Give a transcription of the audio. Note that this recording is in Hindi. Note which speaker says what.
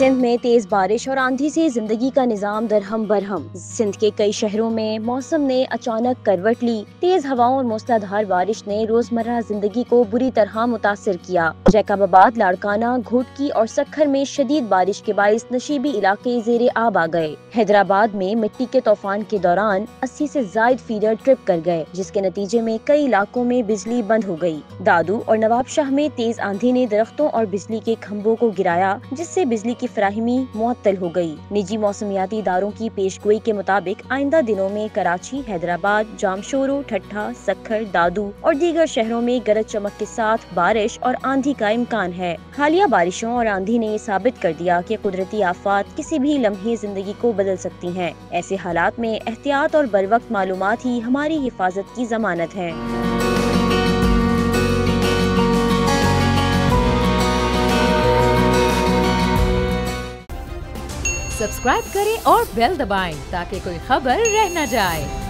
Speaker 1: सिंध में तेज बारिश और आंधी से जिंदगी का निजाम दरहम बरहम। सिंध के कई शहरों में मौसम ने अचानक करवट ली। तेज हवाओं और मूसलाधार बारिश ने रोजमर्रा जिंदगी को बुरी तरह मुतासिर किया। जैकबाबाद, लाड़काना, घोटकी और सक्खर में शदीद बारिश के बाइस नशीबी इलाके जेरे आब आ गए। हैदराबाद में मिट्टी के तूफान के दौरान 80 से जायद फीडर ट्रिप कर गए, जिसके नतीजे में कई इलाकों में बिजली बंद हो गई। दादू और नवाबशाह में तेज आंधी ने दरख्तों और बिजली के खंभों को गिराया, जिससे बिजली की फराहमी मुअत्तल हो गई। निजी मौसमियाती इदारों की पेशगोई के मुताबिक आइंदा दिनों में कराची, हैदराबाद, जामशोरो, ठट्ठा, सक्खर, दादू और दीगर शहरों में गरज चमक के साथ बारिश और आंधी का इम्कान है। हालिया बारिशों और आंधी ने ये साबित कर दिया कि कुदरती आफात किसी भी लम्हे जिंदगी को बदल सकती हैं। ऐसे हालात में एहतियात और बरवक्त मालूमात ही हमारी हिफाजत की जमानत है।
Speaker 2: सब्सक्राइब करें और बेल दबाएं ताकि कोई खबर रह न जाए।